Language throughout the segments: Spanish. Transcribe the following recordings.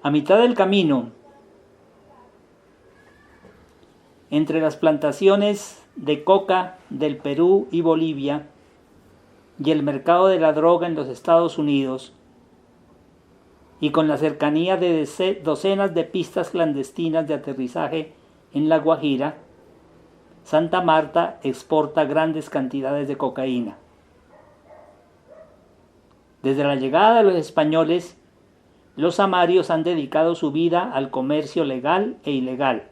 A mitad del camino, entre las plantaciones de coca del Perú y Bolivia y el mercado de la droga en los Estados Unidos, y con la cercanía de docenas de pistas clandestinas de aterrizaje en La Guajira, Santa Marta exporta grandes cantidades de cocaína. Desde la llegada de los españoles, los samarios han dedicado su vida al comercio legal e ilegal.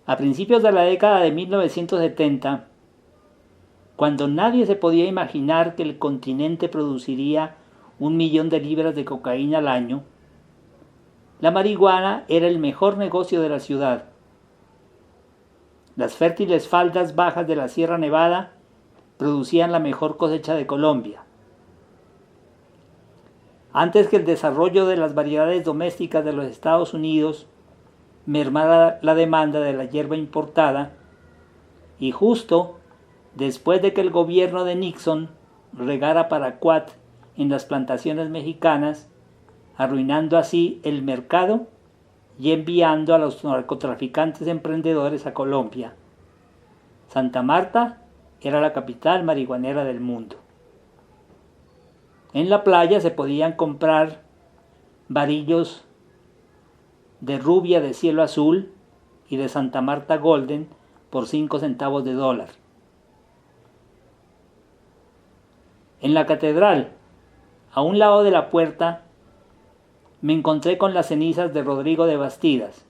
A principios de la década de 1970, cuando nadie se podía imaginar que el continente produciría 1 millón de libras de cocaína al año, la marihuana era el mejor negocio de la ciudad. Las fértiles faldas bajas de la Sierra Nevada producían la mejor cosecha de Colombia. Antes que el desarrollo de las variedades domésticas de los Estados Unidos mermara la demanda de la hierba importada, y justo después de que el gobierno de Nixon regara paraquat en las plantaciones mexicanas, arruinando así el mercado y enviando a los narcotraficantes emprendedores a Colombia, Santa Marta era la capital marihuanera del mundo. En la playa se podían comprar varillos de rubia de cielo azul y de Santa Marta Golden por 5 centavos de dólar. En la catedral, a un lado de la puerta, me encontré con las cenizas de Rodrigo de Bastidas,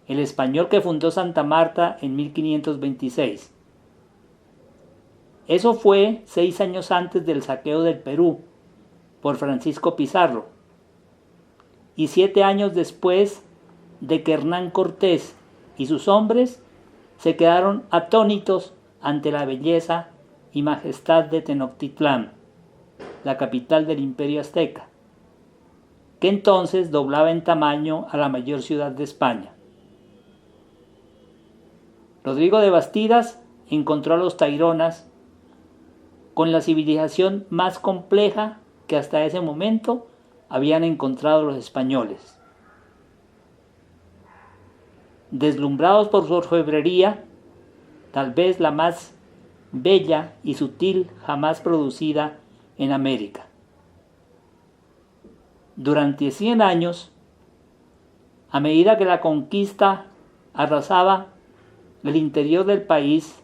el español que fundó Santa Marta en 1526. Eso fue 6 años antes del saqueo del Perú por Francisco Pizarro y 7 años después de que Hernán Cortés y sus hombres se quedaron atónitos ante la belleza y majestad de Tenochtitlán, la capital del Imperio Azteca, que entonces doblaba en tamaño a la mayor ciudad de España. Rodrigo de Bastidas encontró a los taironas con la civilización más compleja que hasta ese momento habían encontrado los españoles. Deslumbrados por su orfebrería, tal vez la más bella y sutil jamás producida en América. Durante 100 años, a medida que la conquista arrasaba el interior del país,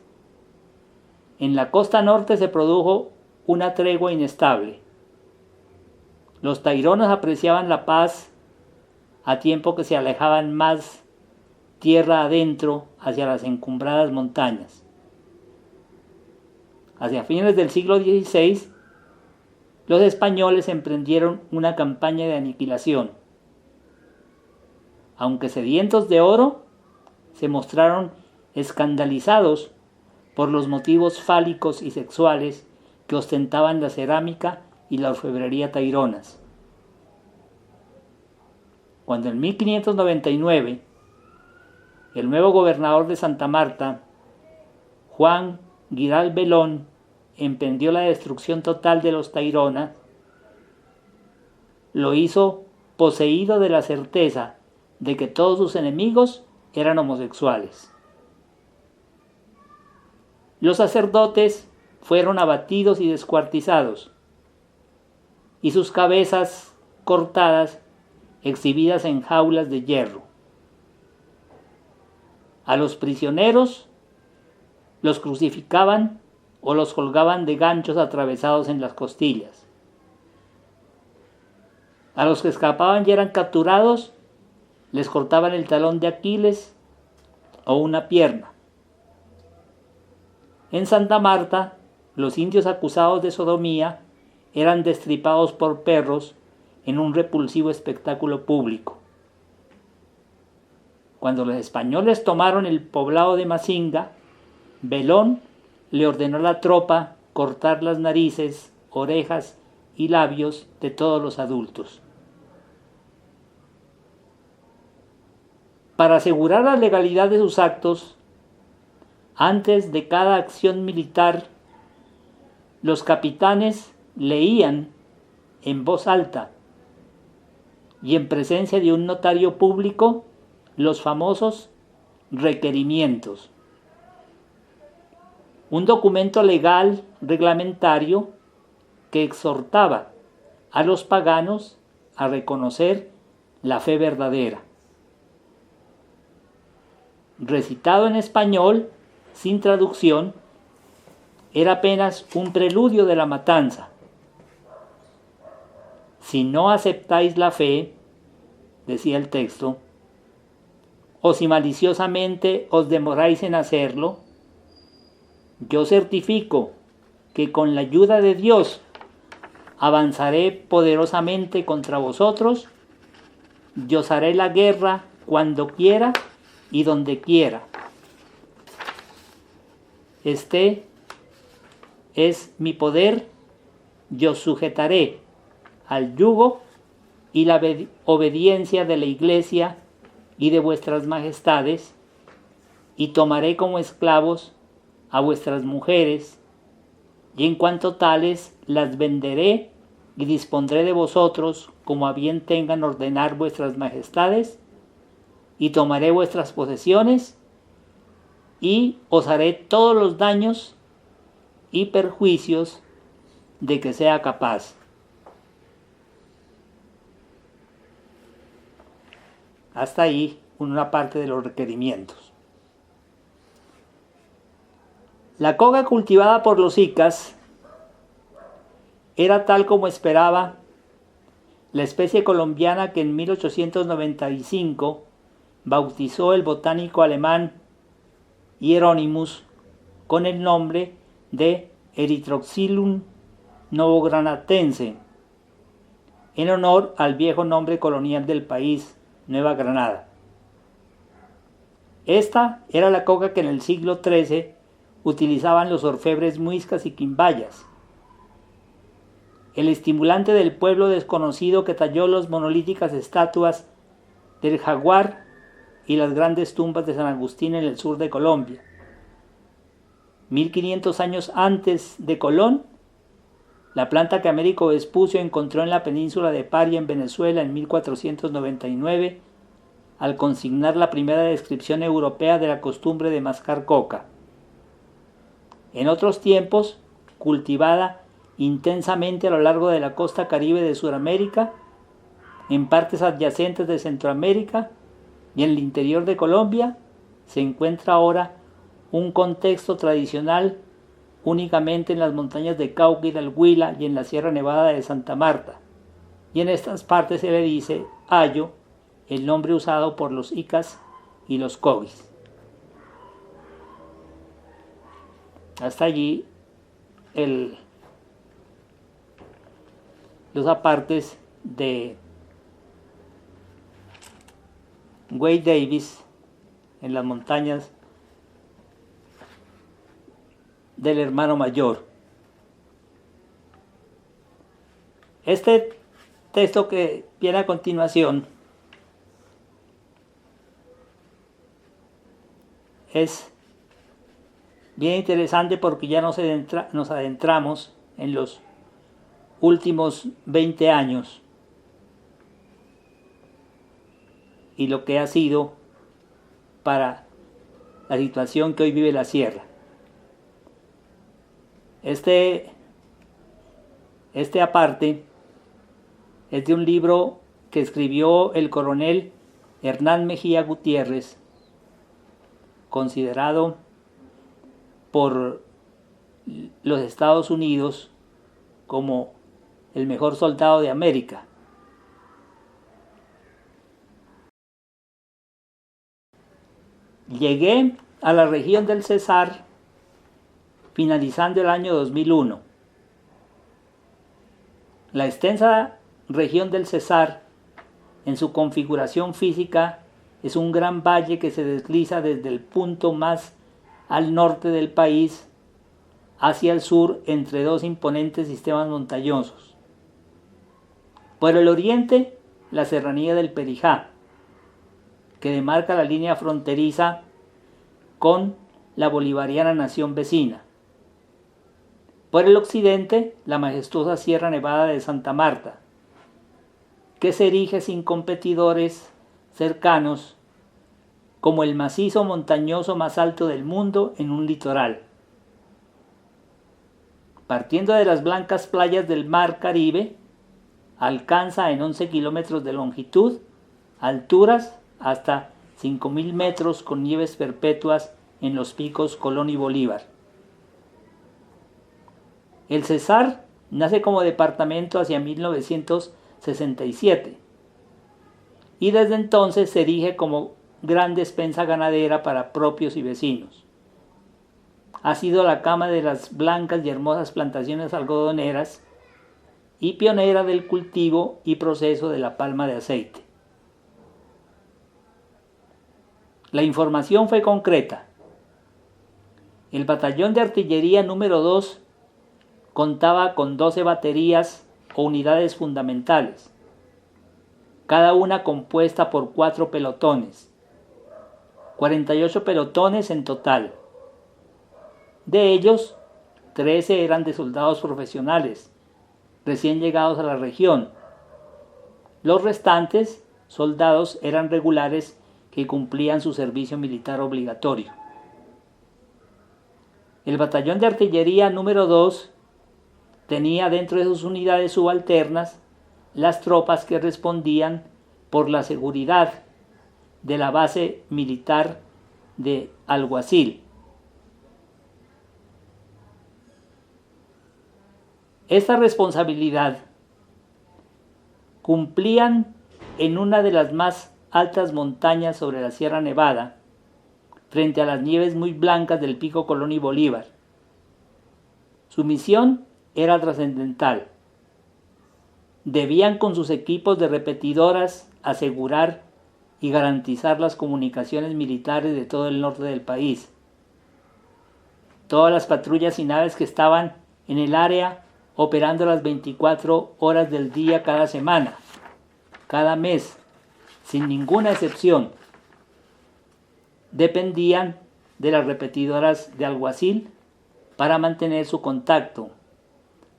en la costa norte se produjo una tregua inestable. Los taironas apreciaban la paz a tiempo que se alejaban más tierra adentro hacia las encumbradas montañas. Hacia fines del siglo XVI, los españoles emprendieron una campaña de aniquilación. Aunque sedientos de oro, se mostraron escandalizados por los motivos fálicos y sexuales que ostentaban la cerámica y la orfebrería taironas. Cuando en 1599 el nuevo gobernador de Santa Marta, Juan Giral Belón, emprendió la destrucción total de los taironas, lo hizo poseído de la certeza de que todos sus enemigos eran homosexuales. Los sacerdotes fueron abatidos y descuartizados, y sus cabezas cortadas exhibidas en jaulas de hierro. A los prisioneros los crucificaban o los colgaban de ganchos atravesados en las costillas. A los que escapaban y eran capturados, les cortaban el talón de Aquiles o una pierna. En Santa Marta, los indios acusados de sodomía eran destripados por perros en un repulsivo espectáculo público. Cuando los españoles tomaron el poblado de Mazinga, Belón le ordenó a la tropa cortar las narices, orejas y labios de todos los adultos. Para asegurar la legalidad de sus actos, antes de cada acción militar, los capitanes leían en voz alta y en presencia de un notario público los famosos requerimientos. Un documento legal reglamentario que exhortaba a los paganos a reconocer la fe verdadera. Recitado en español, sin traducción, era apenas un preludio de la matanza. Si no aceptáis la fe, decía el texto, o si maliciosamente os demoráis en hacerlo, yo certifico que con la ayuda de Dios avanzaré poderosamente contra vosotros y os haré la guerra cuando quiera y donde quiera. Este es mi poder, yo sujetaré al yugo y la obediencia de la Iglesia y de vuestras majestades, y tomaré como esclavos a vuestras mujeres, y en cuanto tales las venderé y dispondré de vosotros como a bien tengan ordenar vuestras majestades, y tomaré vuestras posesiones, y os haré todos los daños y perjuicios de que sea capaz. Hasta ahí una parte de los requerimientos. La coca cultivada por los icas era, tal como esperaba, la especie colombiana que en 1895 bautizó el botánico alemán Hieronymus con el nombre de Erythroxylum novogranatense, en honor al viejo nombre colonial del país, Nueva Granada. Esta era la coca que en el siglo XIII utilizaban los orfebres muiscas y quimbayas. El estimulante del pueblo desconocido que talló las monolíticas estatuas del jaguar y las grandes tumbas de San Agustín en el sur de Colombia. 1500 años antes de Colón, la planta que Américo Vespucio encontró en la península de Paria en Venezuela en 1499, al consignar la primera descripción europea de la costumbre de mascar coca. En otros tiempos, cultivada intensamente a lo largo de la costa caribe de Sudamérica, en partes adyacentes de Centroamérica y en el interior de Colombia, se encuentra ahora un contexto tradicional únicamente en las montañas de Cauca y del Huila y en la Sierra Nevada de Santa Marta, y en estas partes se le dice ayo, el nombre usado por los icas y los cogis. Hasta allí los apartes de Wade Davis en las montañas del hermano mayor. Este texto que viene a continuación es bien interesante porque ya nos adentramos en los últimos 20 años y lo que ha sido para la situación que hoy vive la sierra. Este aparte es de un libro que escribió el coronel Hernán Mejía Gutiérrez, considerado por los Estados Unidos como el mejor soldado de América. Llegué a la región del Cesar finalizando el año 2001. La extensa región del Cesar, en su configuración física, es un gran valle que se desliza desde el punto más al norte del país hacia el sur entre dos imponentes sistemas montañosos. Por el oriente, la serranía del Perijá, que demarca la línea fronteriza con la bolivariana nación vecina. Por el occidente, la majestuosa Sierra Nevada de Santa Marta, que se erige sin competidores cercanos como el macizo montañoso más alto del mundo en un litoral. Partiendo de las blancas playas del Mar Caribe, alcanza en 11 kilómetros de longitud alturas hasta 5.000 metros con nieves perpetuas en los picos Colón y Bolívar. El Cesar nace como departamento hacia 1967 y desde entonces se erige como gran despensa ganadera para propios y vecinos. Ha sido la cama de las blancas y hermosas plantaciones algodoneras y pionera del cultivo y proceso de la palma de aceite. La información fue concreta. El batallón de artillería número 2 contaba con 12 baterías o unidades fundamentales, cada una compuesta por 4 pelotones, 48 pelotones en total. De ellos, 13 eran de soldados profesionales, recién llegados a la región. Los restantes soldados eran regulares que cumplían su servicio militar obligatorio. El batallón de artillería número 2 tenía dentro de sus unidades subalternas las tropas que respondían por la seguridad de la base militar de Alguacil. Esta responsabilidad cumplían en una de las más altas montañas sobre la Sierra Nevada, frente a las nieves muy blancas del pico Colón y Bolívar. Su misión era trascendental. Debían con sus equipos de repetidoras asegurar y garantizar las comunicaciones militares de todo el norte del país. Todas las patrullas y naves que estaban en el área operando las 24 horas del día cada semana, cada mes, sin ninguna excepción, dependían de las repetidoras de Alguacil para mantener su contacto,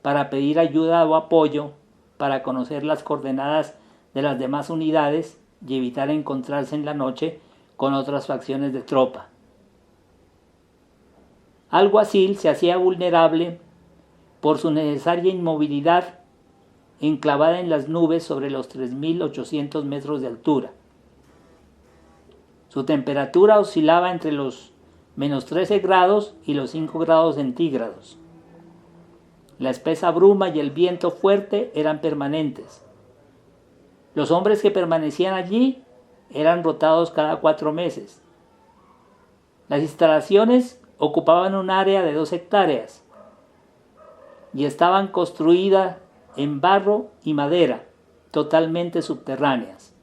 para pedir ayuda o apoyo, para conocer las coordenadas de las demás unidades y evitar encontrarse en la noche con otras facciones de tropa. Alguacil se hacía vulnerable por su necesaria inmovilidad, enclavada en las nubes sobre los 3.800 metros de altura. Su temperatura oscilaba entre los menos 13 grados y los 5 grados centígrados. La espesa bruma y el viento fuerte eran permanentes. Los hombres que permanecían allí eran rotados cada 4 meses. Las instalaciones ocupaban un área de 2 hectáreas y estaban construidas en barro y madera, totalmente subterráneas.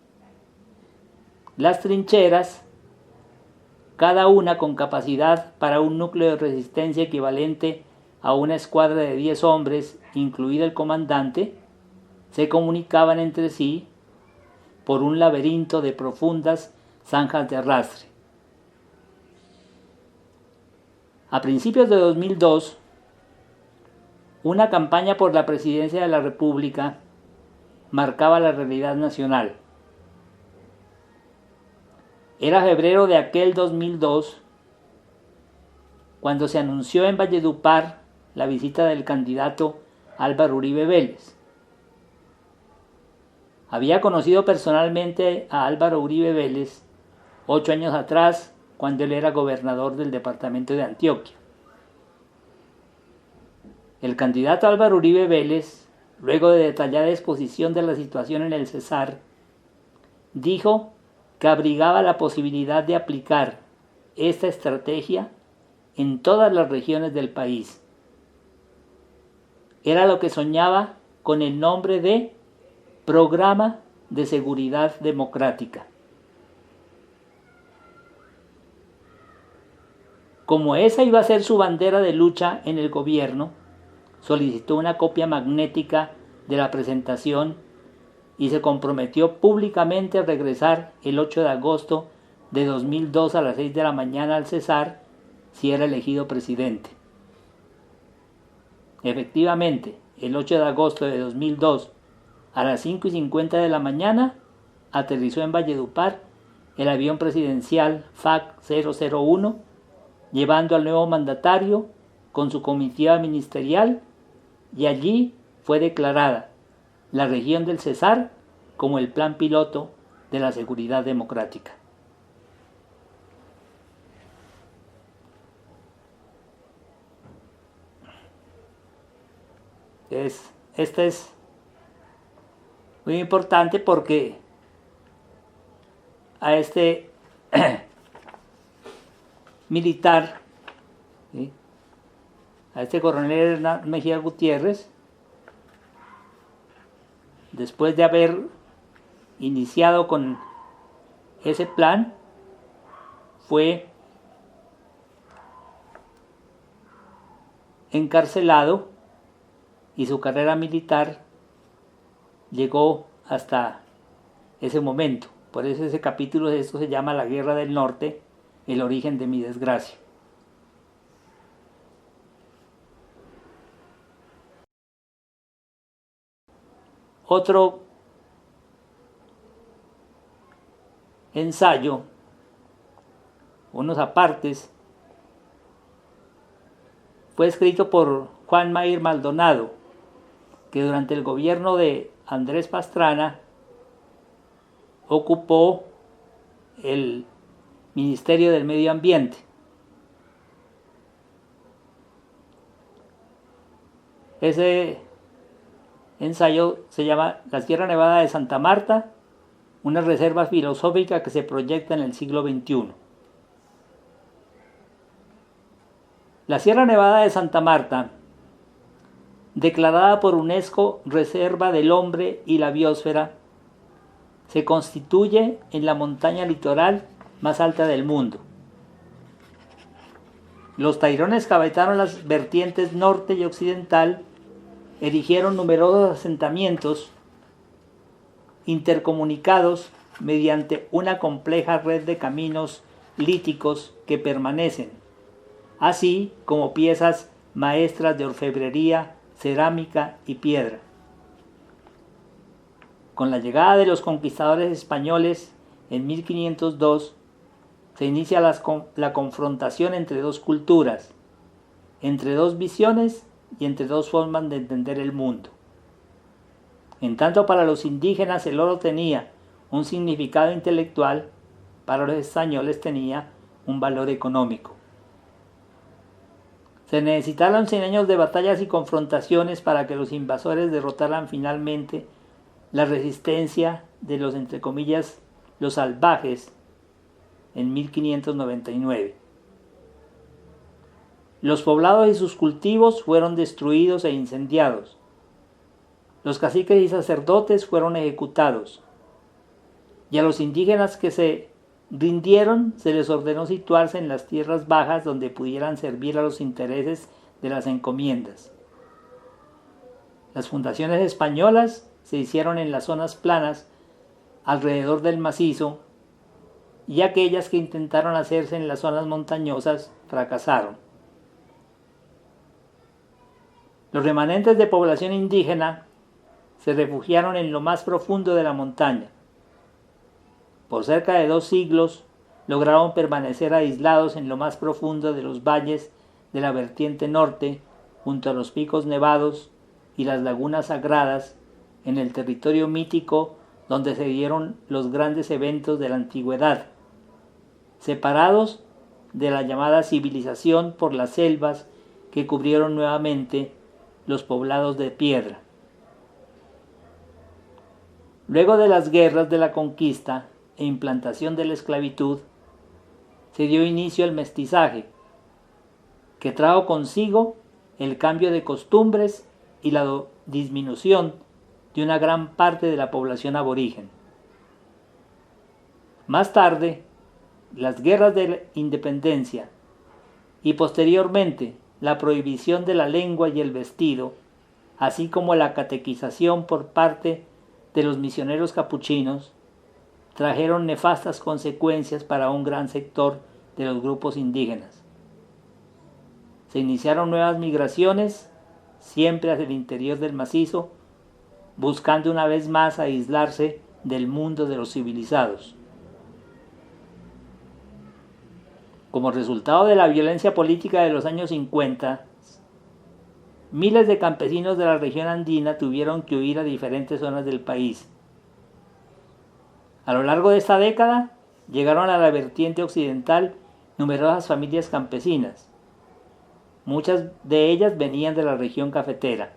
Las trincheras, cada una con capacidad para un núcleo de resistencia equivalente a una escuadra de 10 hombres, incluido el comandante, se comunicaban entre sí por un laberinto de profundas zanjas de arrastre. A principios de 2002, una campaña por la presidencia de la República marcaba la realidad nacional. Era febrero de aquel 2002 cuando se anunció en Valledupar la visita del candidato Álvaro Uribe Vélez. Había conocido personalmente a Álvaro Uribe Vélez 8 años atrás, cuando él era gobernador del departamento de Antioquia. El candidato Álvaro Uribe Vélez, luego de detallada exposición de la situación en el Cesar, dijo que abrigaba la posibilidad de aplicar esta estrategia en todas las regiones del país. Era lo que soñaba con el nombre de Programa de Seguridad Democrática. Como esa iba a ser su bandera de lucha en el gobierno, solicitó una copia magnética de la presentación y se comprometió públicamente a regresar el 8 de agosto de 2002 a las 6 de la mañana al Cesar si era elegido presidente. Efectivamente, el 8 de agosto de 2002, a las 5:50 de la mañana, aterrizó en Valledupar el avión presidencial FAC 001, llevando al nuevo mandatario con su comitiva ministerial, y allí fue declarada la región del Cesar como el plan piloto de la seguridad democrática. Este es muy importante porque a este militar, ¿sí?, a este coronel Hernán Mejía Gutiérrez, después de haber iniciado con ese plan, fue encarcelado y su carrera militar llegó hasta ese momento. Por eso ese capítulo de esto se llama La Guerra del Norte, el origen de mi desgracia. Otro ensayo, unos apartes, fue escrito por Juan Mayr Maldonado, que durante el gobierno de Andrés Pastrana ocupó el Ministerio del Medio Ambiente. Ese ensayo se llama La Sierra Nevada de Santa Marta, una reserva filosófica que se proyecta en el siglo XXI. La Sierra Nevada de Santa Marta, declarada por UNESCO Reserva del Hombre y la Biosfera, se constituye en la montaña litoral más alta del mundo. Los tairones que habitaron las vertientes norte y occidental erigieron numerosos asentamientos intercomunicados mediante una compleja red de caminos líticos que permanecen, así como piezas maestras de orfebrería, cerámica y piedra. Con la llegada de los conquistadores españoles en 1502, se inicia la confrontación entre dos culturas, entre dos visiones y entre dos formas de entender el mundo. En tanto para los indígenas el oro tenía un significado intelectual, para los españoles tenía un valor económico. Se necesitaron 100 años de batallas y confrontaciones para que los invasores derrotaran finalmente la resistencia de los, entre comillas, los salvajes en 1599. Los poblados y sus cultivos fueron destruidos e incendiados. Los caciques y sacerdotes fueron ejecutados. Y a los indígenas que se rindieron se les ordenó situarse en las tierras bajas donde pudieran servir a los intereses de las encomiendas. Las fundaciones españolas se hicieron en las zonas planas alrededor del macizo, y aquellas que intentaron hacerse en las zonas montañosas fracasaron. Los remanentes de población indígena se refugiaron en lo más profundo de la montaña. Por cerca de 2 siglos lograron permanecer aislados en lo más profundo de los valles de la vertiente norte, junto a los picos nevados y las lagunas sagradas, en el territorio mítico donde se dieron los grandes eventos de la antigüedad, separados de la llamada civilización por las selvas que cubrieron nuevamente los poblados de piedra. Luego de las guerras de la conquista e implantación de la esclavitud, se dio inicio al mestizaje, que trajo consigo el cambio de costumbres y la disminución de una gran parte de la población aborigen. Más tarde, las guerras de la independencia y posteriormente la prohibición de la lengua y el vestido, así como la catequización por parte de los misioneros capuchinos, trajeron nefastas consecuencias para un gran sector de los grupos indígenas. Se iniciaron nuevas migraciones, siempre hacia el interior del macizo, buscando una vez más aislarse del mundo de los civilizados. Como resultado de la violencia política de los años 50, miles de campesinos de la región andina tuvieron que huir a diferentes zonas del país. A lo largo de esta década, llegaron a la vertiente occidental numerosas familias campesinas. Muchas de ellas venían de la región cafetera.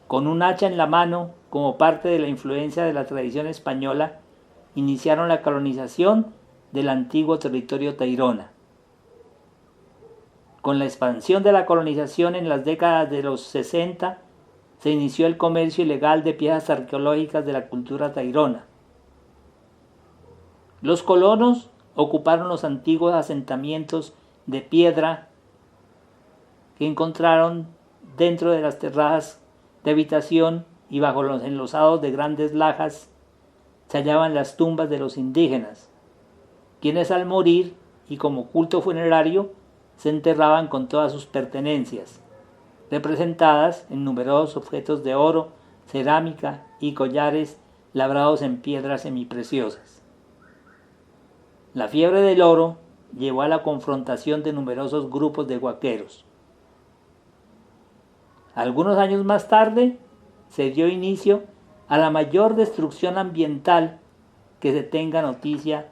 Con un hacha en la mano, como parte de la influencia de la tradición española, iniciaron la colonización del antiguo territorio tairona. Con la expansión de la colonización en las décadas de los 60, se inició el comercio ilegal de piezas arqueológicas de la cultura tairona. Los colonos ocuparon los antiguos asentamientos de piedra que encontraron dentro de las terrazas de habitación, y bajo los enlosados de grandes lajas se hallaban las tumbas de los indígenas, quienes al morir y como culto funerario se enterraban con todas sus pertenencias, representadas en numerosos objetos de oro, cerámica y collares labrados en piedras semipreciosas. La fiebre del oro llevó a la confrontación de numerosos grupos de huaqueros. Algunos años más tarde se dio inicio a la mayor destrucción ambiental que se tenga noticia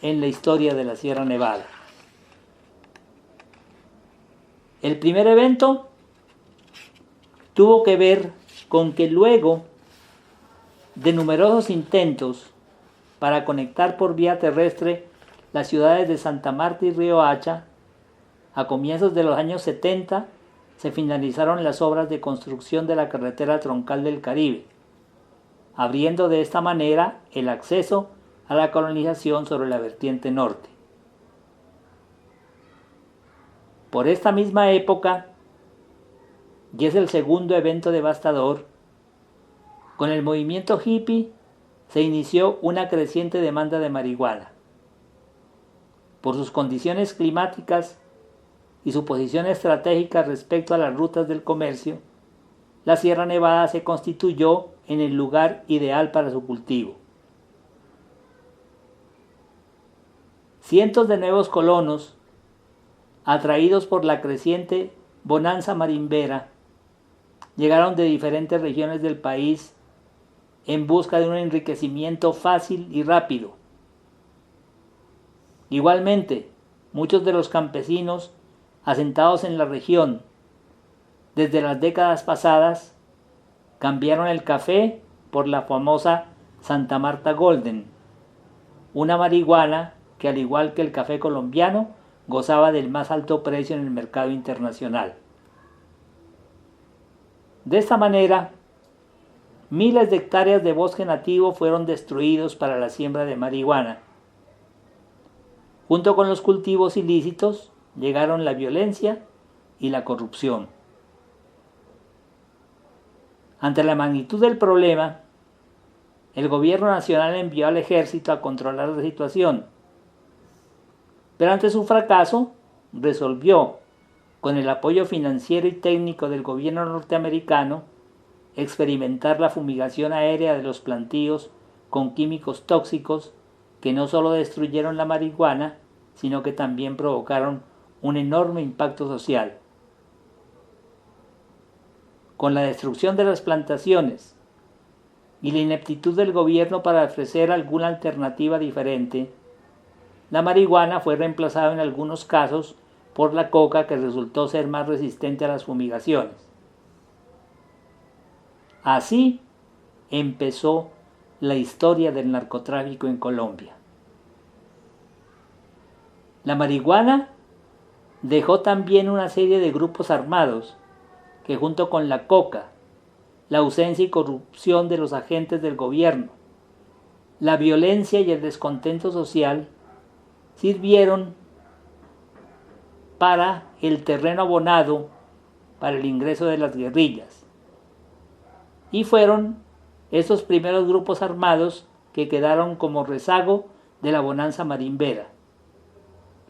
en la historia de la Sierra Nevada. El primer evento tuvo que ver con que luego de numerosos intentos para conectar por vía terrestre las ciudades de Santa Marta y Riohacha, a comienzos de los años 70 se finalizaron las obras de construcción de la carretera troncal del Caribe, abriendo de esta manera el acceso a la colonización sobre la vertiente norte. Por esta misma época, y es el segundo evento devastador, con el movimiento hippie se inició una creciente demanda de marihuana. Por sus condiciones climáticas y su posición estratégica respecto a las rutas del comercio, la Sierra Nevada se constituyó en el lugar ideal para su cultivo. Cientos de nuevos colonos, atraídos por la creciente bonanza marimbera, llegaron de diferentes regiones del país en busca de un enriquecimiento fácil y rápido. Igualmente, muchos de los campesinos asentados en la región desde las décadas pasadas cambiaron el café por la famosa Santa Marta Golden, una marihuana que, al igual que el café colombiano, gozaba del más alto precio en el mercado internacional. De esta manera, miles de hectáreas de bosque nativo fueron destruidos para la siembra de marihuana. Junto con los cultivos ilícitos llegaron la violencia y la corrupción. Ante la magnitud del problema, el gobierno nacional envió al ejército a controlar la situación, pero ante su fracaso resolvió, con el apoyo financiero y técnico del gobierno norteamericano, experimentar la fumigación aérea de los plantíos con químicos tóxicos que no solo destruyeron la marihuana, sino que también provocaron un enorme impacto social. Con la destrucción de las plantaciones y la ineptitud del gobierno para ofrecer alguna alternativa diferente, la marihuana fue reemplazada en algunos casos por la coca, que resultó ser más resistente a las fumigaciones. Así empezó la historia del narcotráfico en Colombia. La marihuana dejó también una serie de grupos armados que, junto con la coca, la ausencia y corrupción de los agentes del gobierno, la violencia y el descontento social, sirvieron para el terreno abonado para el ingreso de las guerrillas. Y fueron estos primeros grupos armados que quedaron como rezago de la bonanza marimbera,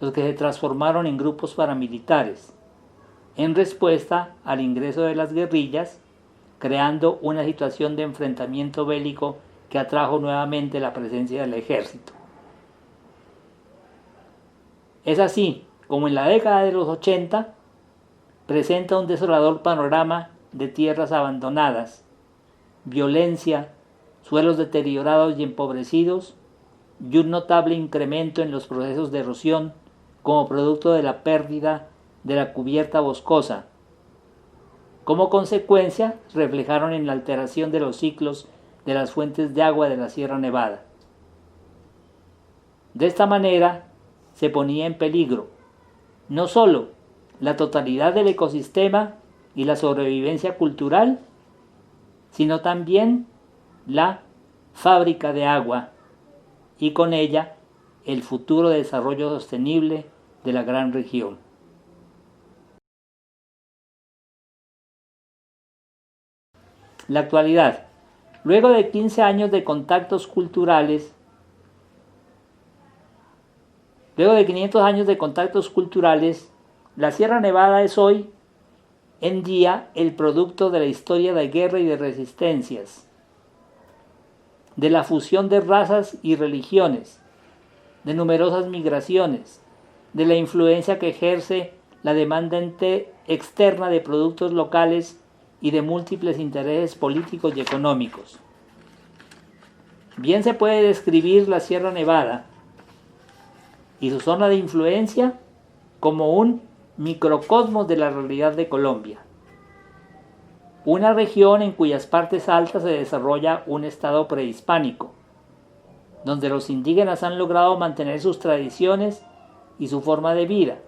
los que se transformaron en grupos paramilitares, en respuesta al ingreso de las guerrillas, creando una situación de enfrentamiento bélico que atrajo nuevamente la presencia del ejército. Es así como en la década de los 80 presenta un desolador panorama de tierras abandonadas, violencia, suelos deteriorados y empobrecidos, y un notable incremento en los procesos de erosión como producto de la pérdida de la cubierta boscosa. Como consecuencia, reflejaron en la alteración de los ciclos de las fuentes de agua de la Sierra Nevada. De esta manera, se ponía en peligro no solo la totalidad del ecosistema y la sobrevivencia cultural, sino también la fábrica de agua y con ella el futuro desarrollo sostenible de la gran región. La actualidad. Luego de 15 años de contactos culturales, luego de 500 años de contactos culturales, la Sierra Nevada es hoy en día el producto de la historia de guerra y de resistencias, de la fusión de razas y religiones, de numerosas migraciones, de la influencia que ejerce la demanda externa de productos locales y de múltiples intereses políticos y económicos. Bien se puede describir la Sierra Nevada y su zona de influencia como un microcosmos de la realidad de Colombia, una región en cuyas partes altas se desarrolla un estado prehispánico, donde los indígenas han logrado mantener sus tradiciones y su forma de vida,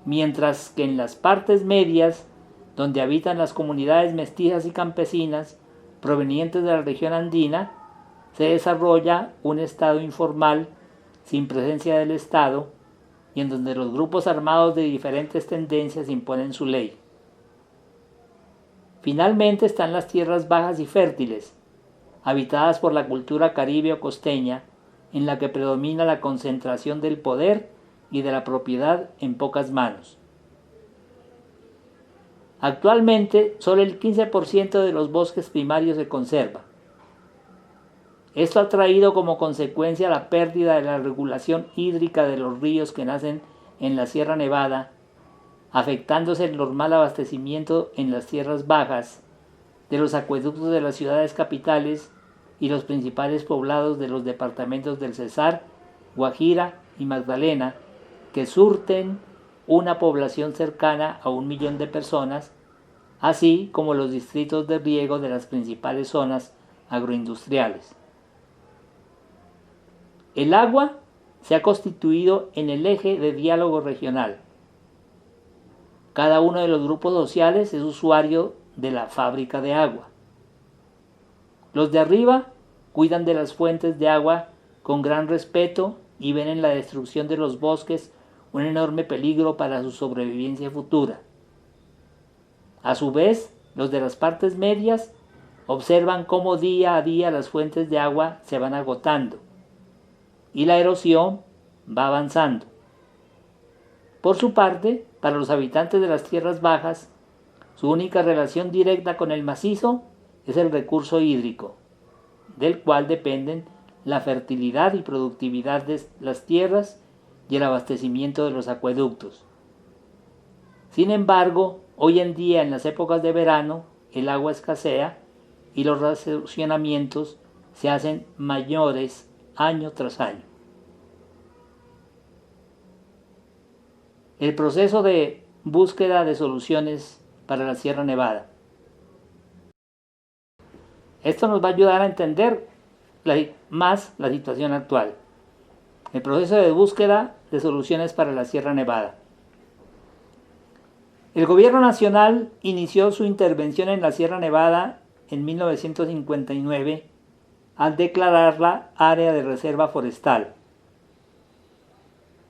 mientras que en las partes medias, donde habitan las comunidades mestizas y campesinas provenientes de la región andina, se desarrolla un estado informal sin presencia del Estado y en donde los grupos armados de diferentes tendencias imponen su ley. Finalmente están las tierras bajas y fértiles, habitadas por la cultura caribe o costeña, en la que predomina la concentración del poder y de la propiedad en pocas manos. Actualmente, solo el 15% de los bosques primarios se conserva. Esto ha traído como consecuencia la pérdida de la regulación hídrica de los ríos que nacen en la Sierra Nevada, afectándose el normal abastecimiento en las tierras bajas, de los acueductos de las ciudades capitales y los principales poblados de los departamentos del Cesar, Guajira y Magdalena, que surten una población cercana a 1 millón de personas, así como los distritos de riego de las principales zonas agroindustriales. El agua se ha constituido en el eje de diálogo regional. Cada uno de los grupos sociales es usuario de la fábrica de agua. Los de arriba cuidan de las fuentes de agua con gran respeto y ven en la destrucción de los bosques un enorme peligro para su sobrevivencia futura. A su vez, los de las partes medias observan cómo día a día las fuentes de agua se van agotando y la erosión va avanzando. Por su parte, para los habitantes de las tierras bajas, su única relación directa con el macizo es el recurso hídrico, del cual dependen la fertilidad y productividad de las tierras y el abastecimiento de los acueductos. Sin embargo, hoy en día, en las épocas de verano, el agua escasea y los racionamientos se hacen mayores año tras año. El proceso de búsqueda de soluciones para la Sierra Nevada. Esto nos va a ayudar a entender más la situación actual. El proceso de búsqueda de soluciones para la Sierra Nevada. El gobierno nacional inició su intervención en la Sierra Nevada en 1959 al declararla área de reserva forestal.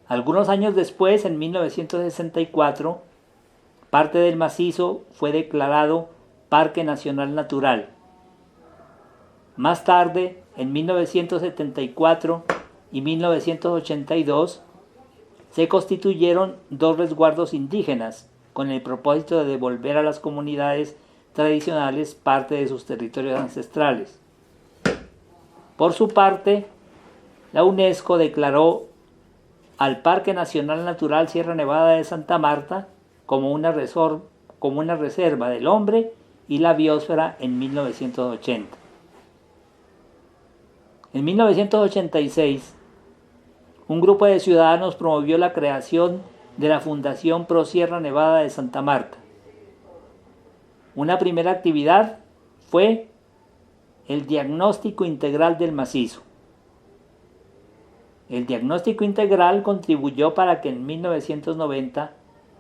Algunos años después, en 1964, parte del macizo fue declarado Parque Nacional Natural. Más tarde, en 1974 y 1982, se constituyeron 2 resguardos indígenas con el propósito de devolver a las comunidades tradicionales parte de sus territorios ancestrales. Por su parte, la UNESCO declaró al Parque Nacional Natural Sierra Nevada de Santa Marta como una reserva del hombre y la biosfera en 1980. En 1986, un grupo de ciudadanos promovió la creación de la Fundación Pro Sierra Nevada de Santa Marta. Una primera actividad fue el diagnóstico integral del macizo. El diagnóstico integral contribuyó para que en 1990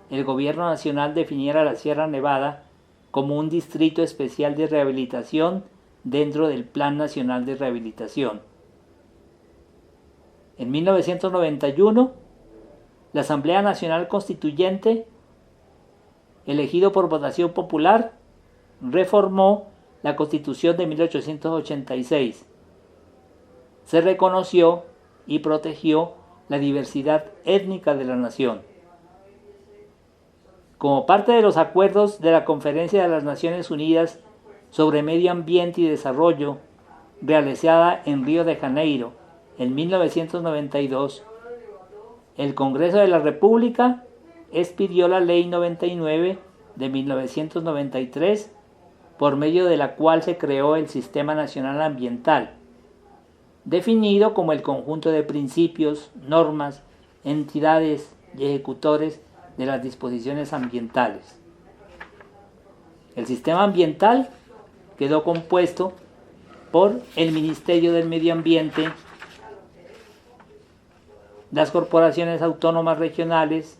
el gobierno nacional definiera la Sierra Nevada como un distrito especial de rehabilitación dentro del Plan Nacional de Rehabilitación. En 1991, la Asamblea Nacional Constituyente, elegido por votación popular, reformó la Constitución de 1886. Se reconoció y protegió la diversidad étnica de la nación. Como parte de los acuerdos de la Conferencia de las Naciones Unidas sobre Medio Ambiente y Desarrollo, realizada en Río de Janeiro en 1992, el Congreso de la República expidió la Ley 99 de 1993, por medio de la cual se creó el Sistema Nacional Ambiental, definido como el conjunto de principios, normas, entidades y ejecutores de las disposiciones ambientales. El sistema ambiental quedó compuesto por el Ministerio del Medio Ambiente, las corporaciones autónomas regionales,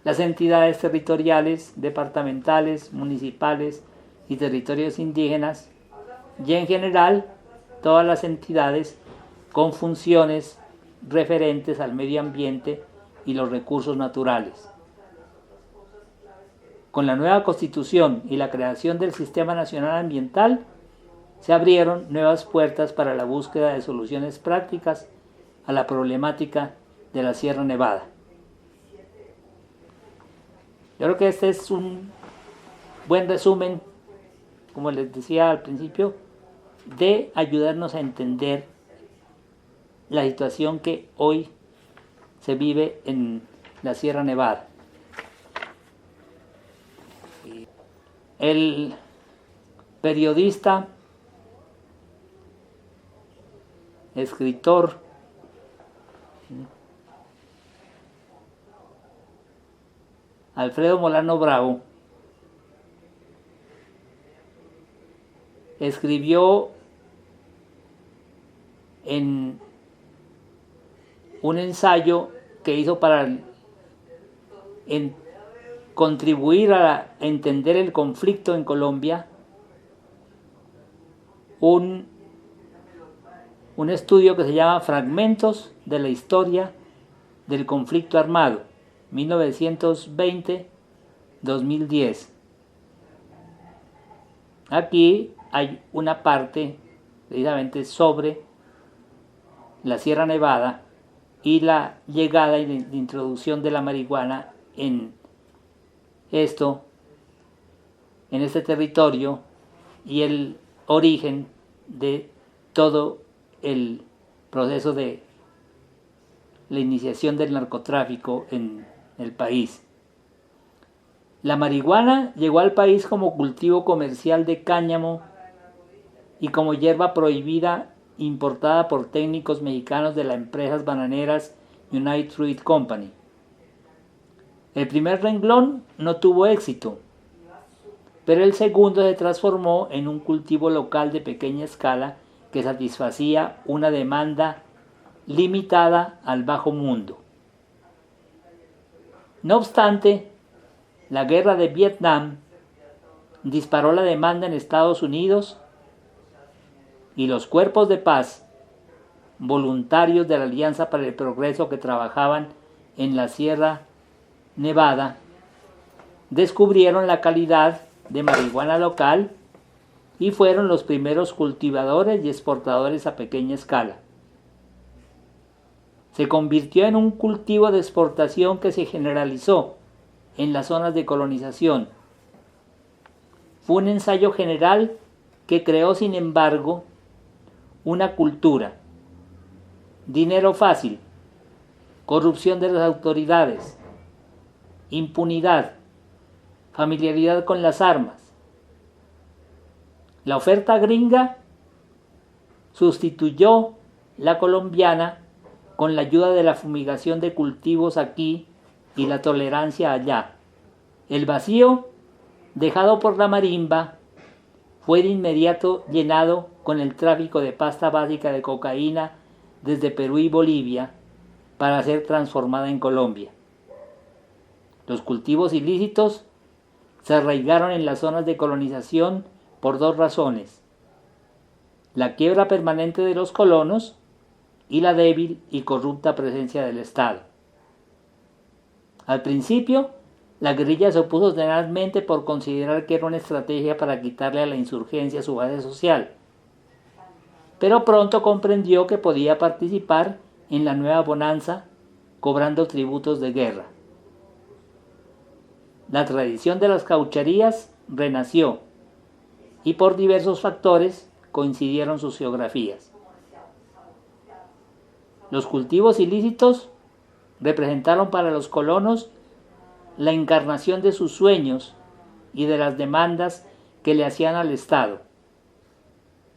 las entidades territoriales, departamentales, municipales y territorios indígenas, y en general todas las entidades con funciones referentes al medio ambiente y los recursos naturales. Con la nueva Constitución y la creación del Sistema Nacional Ambiental, se abrieron nuevas puertas para la búsqueda de soluciones prácticas a la problemática de la Sierra Nevada. Yo creo que este es un buen resumen, como les decía al principio, de ayudarnos a entender la situación que hoy se vive en la Sierra Nevada. El periodista, escritor, Alfredo Molano Bravo escribió en un ensayo que hizo para contribuir a entender el conflicto en Colombia, un estudio que se llama Fragmentos de la Historia del Conflicto Armado, 1920-2010. Aquí hay una parte precisamente sobre la Sierra Nevada y la llegada y la introducción de la marihuana en este territorio y el origen de todo el proceso de la iniciación del narcotráfico en el país. La marihuana llegó al país como cultivo comercial de cáñamo y como hierba prohibida importada por técnicos mexicanos de las empresas bananeras United Fruit Company. El primer renglón no tuvo éxito, pero el segundo se transformó en un cultivo local de pequeña escala que satisfacía una demanda limitada al bajo mundo. No obstante, la guerra de Vietnam disparó la demanda en Estados Unidos y los cuerpos de paz, voluntarios de la Alianza para el Progreso que trabajaban en la Sierra Nevada, descubrieron la calidad de marihuana local y fueron los primeros cultivadores y exportadores a pequeña escala. Se convirtió en un cultivo de exportación que se generalizó en las zonas de colonización. Fue un ensayo general que creó, sin embargo, una cultura: dinero fácil, corrupción de las autoridades, impunidad, familiaridad con las armas. La oferta gringa sustituyó la colombiana con la ayuda de la fumigación de cultivos aquí y la tolerancia allá. El vacío dejado por la marimba fue de inmediato llenado con el tráfico de pasta básica de cocaína desde Perú y Bolivia para ser transformada en Colombia. Los cultivos ilícitos se arraigaron en las zonas de colonización por dos razones: la quiebra permanente de los colonos y la débil y corrupta presencia del Estado. Al principio, la guerrilla se opuso tenazmente por considerar que era una estrategia para quitarle a la insurgencia su base social, pero pronto comprendió que podía participar en la nueva bonanza cobrando tributos de guerra. La tradición de las caucherías renació y por diversos factores coincidieron sus geografías. Los cultivos ilícitos representaron para los colonos la encarnación de sus sueños y de las demandas que le hacían al Estado: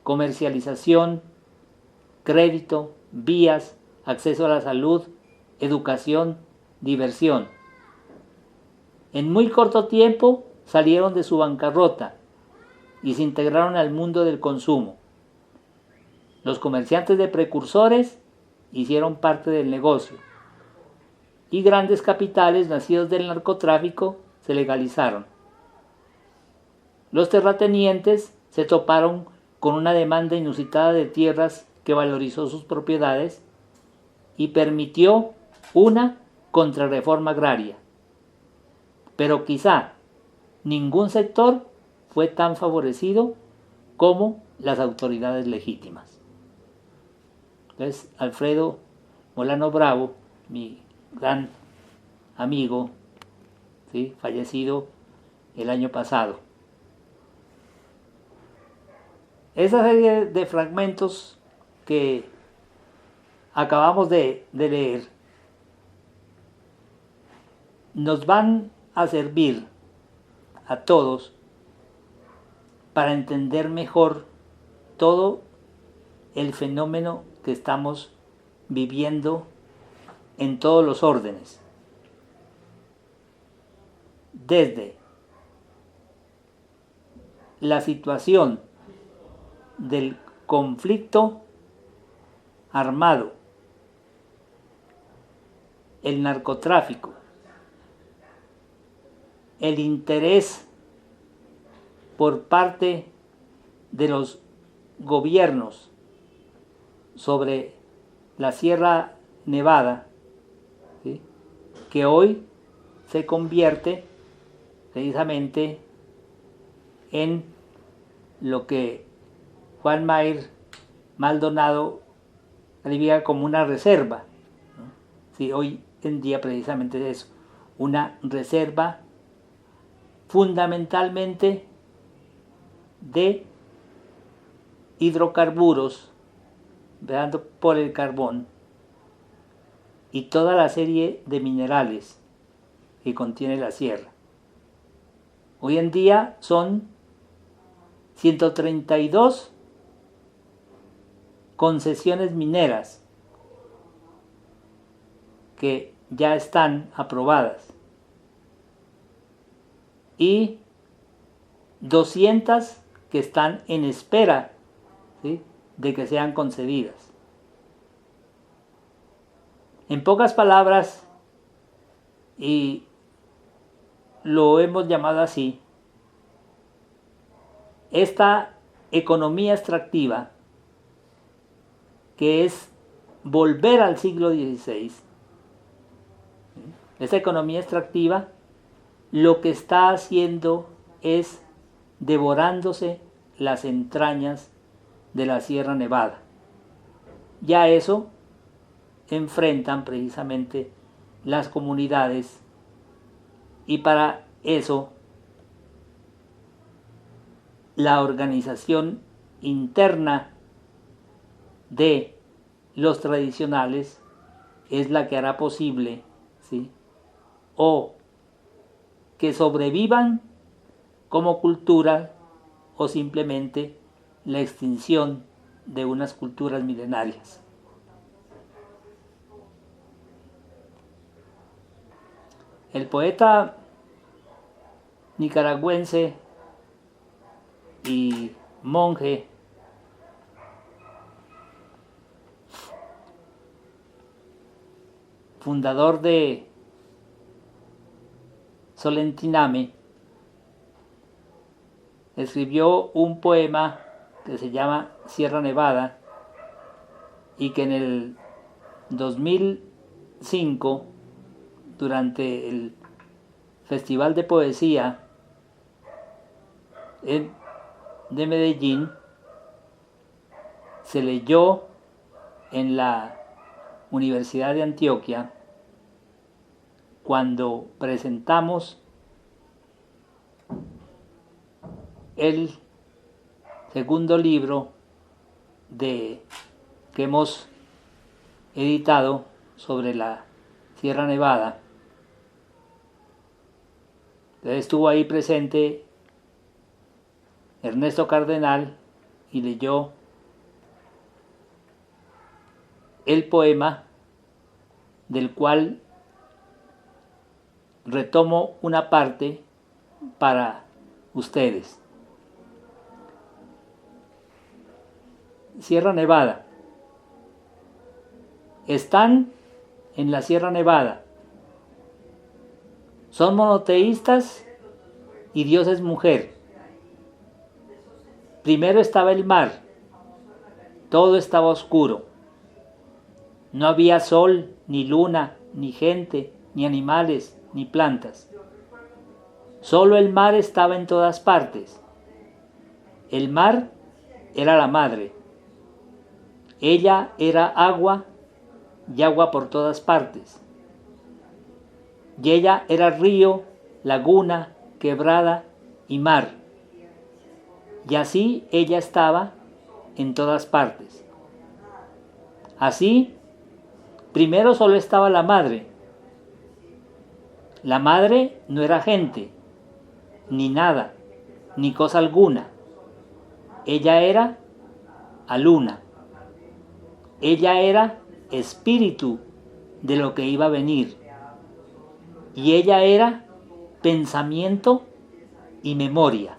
comercialización, crédito, vías, acceso a la salud, educación, diversión. En muy corto tiempo salieron de su bancarrota y se integraron al mundo del consumo. Los comerciantes de precursores hicieron parte del negocio y grandes capitales nacidos del narcotráfico se legalizaron. Los terratenientes se toparon con una demanda inusitada de tierras que valorizó sus propiedades y permitió una contrarreforma agraria. Pero quizá ningún sector fue tan favorecido como las autoridades legítimas. Entonces, Alfredo Molano Bravo, mi gran amigo, ¿sí?, fallecido el año pasado. Esa serie de fragmentos que acabamos de leer nos van a servir a todos para entender mejor todo el fenómeno que estamos viviendo en todos los órdenes, desde la situación del conflicto armado, el narcotráfico, el interés por parte de los gobiernos sobre la Sierra Nevada, ¿sí?, que hoy se convierte precisamente en lo que Juan Mayr Maldonado califica como una reserva, ¿no? Sí, hoy en día precisamente es eso, una reserva fundamentalmente de hidrocarburos, empezando por el carbón y toda la serie de minerales que contiene la sierra. Hoy en día son 132 concesiones mineras que ya están aprobadas y 200 que están en espera, ¿sí?, de que sean concedidas. En pocas palabras, y lo hemos llamado así, esta economía extractiva, que es volver al siglo XVI, esta economía extractiva lo que está haciendo es devorándose las entrañas de la Sierra Nevada. Ya eso enfrentan precisamente las comunidades Y para eso, la organización interna de los tradicionales es la que hará posible, ¿sí?, o que sobrevivan como cultura o simplemente la extinción de unas culturas milenarias. El poeta nicaragüense y monje fundador de Solentiname escribió un poema que se llama Sierra Nevada y que en el 2005, durante el Festival de Poesía de Medellín, se leyó en la Universidad de Antioquia cuando presentamos el segundo libro que hemos editado sobre la Sierra Nevada. Entonces estuvo ahí presente Ernesto Cardenal y leyó el poema, del cual retomo una parte para ustedes. Sierra Nevada. Están en la Sierra Nevada. Son monoteístas y Dios es mujer. Primero estaba el mar. Todo estaba oscuro. No había sol, ni luna, ni gente, ni animales, ni plantas. Solo el mar estaba en todas partes. El mar era la madre. Ella era agua y agua por todas partes. Y ella era río, laguna, quebrada y mar. Y así ella estaba en todas partes. Así, primero solo estaba la madre. La madre no era gente, ni nada, ni cosa alguna. Ella era Aluna. Ella era espíritu de lo que iba a venir. Y ella era pensamiento y memoria.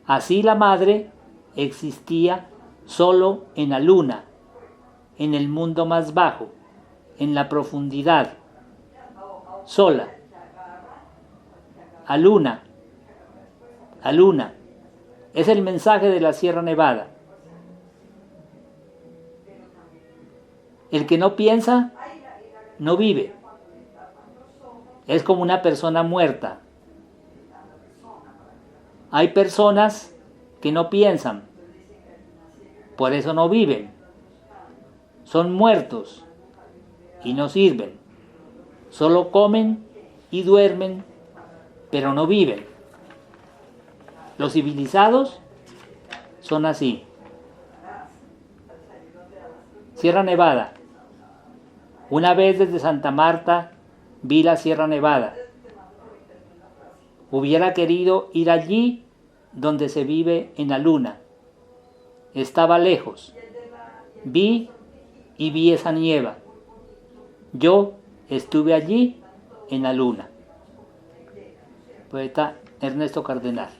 Así la madre existía solo en la luna, en el mundo más bajo, en la profundidad, sola. Aluna, Aluna, es el mensaje de la Sierra Nevada. El que no piensa, no vive. Es como una persona muerta. Hay personas que no piensan, por eso no viven. Son muertos y no sirven. Solo comen y duermen, pero no viven. Los civilizados son así. Sierra Nevada. Una vez desde Santa Marta vi la Sierra Nevada. Hubiera querido ir allí donde se vive en la luna. Estaba lejos. Vi y vi esa nieva. Yo estuve allí en la luna. Poeta Ernesto Cardenal.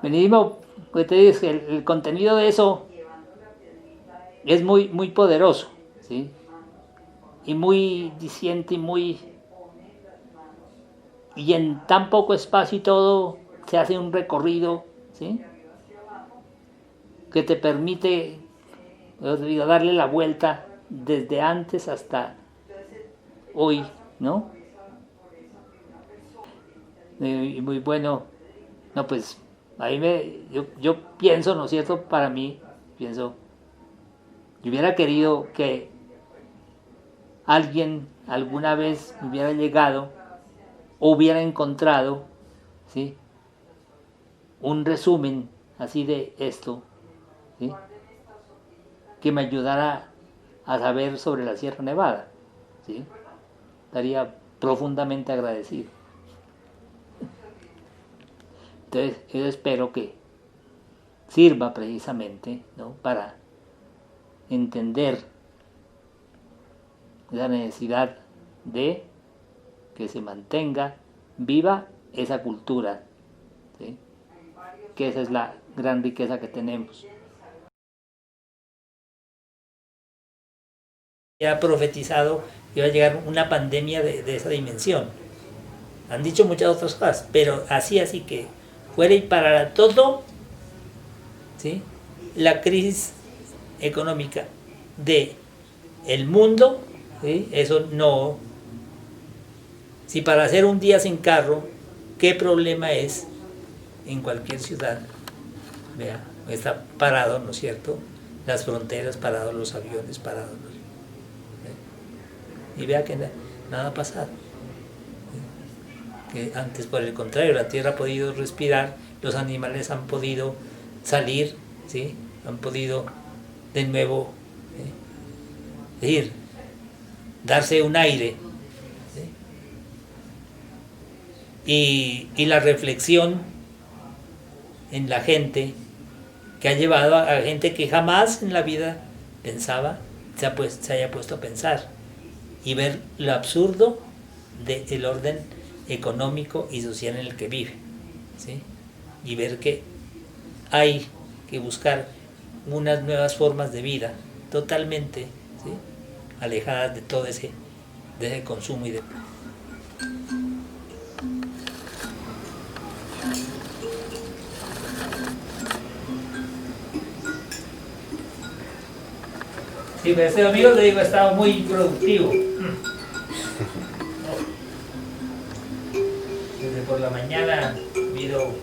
Venimos, pues te digo, el contenido de eso es muy, muy poderoso, ¿sí? Y muy diciente y en tan poco espacio y todo se hace un recorrido, ¿sí?, que te permite darle la vuelta desde antes hasta hoy, ¿no? Y muy bueno. No, pues ahí yo pienso, ¿no es cierto? Para mí, pienso, yo hubiera querido que alguien alguna vez hubiera llegado o hubiera encontrado, ¿sí?, un resumen así de esto, ¿sí?, que me ayudara a saber sobre la Sierra Nevada, ¿sí? Estaría profundamente agradecido. Entonces, yo espero que sirva precisamente, ¿no?, para entender la necesidad de que se mantenga viva esa cultura, ¿sí?, que esa es la gran riqueza que tenemos. Ha profetizado que iba a llegar una pandemia de esa dimensión. Han dicho muchas otras cosas, pero así que fuera y parara todo, ¿sí?, la crisis económica de el mundo, ¿sí?, eso no. Si para hacer un día sin carro, ¿qué problema es en cualquier ciudad? Vea, está parado, ¿no es cierto?, las fronteras parados, los aviones parados, y vea que nada ha pasado. Que antes, por el contrario, la tierra ha podido respirar, los animales han podido salir, ¿sí?, han podido de nuevo, darse un aire, ¿sí?, y la reflexión en la gente que ha llevado a gente que jamás en la vida pensaba, se haya puesto a pensar y ver lo absurdo del orden económico y social en el que vive, ¿sí?, y ver que hay que buscar unas nuevas formas de vida totalmente, ¿sí?, alejadas de todo ese consumo y de... Sí, pero este domingo, te digo, ha estado muy productivo. Desde por la mañana ha habido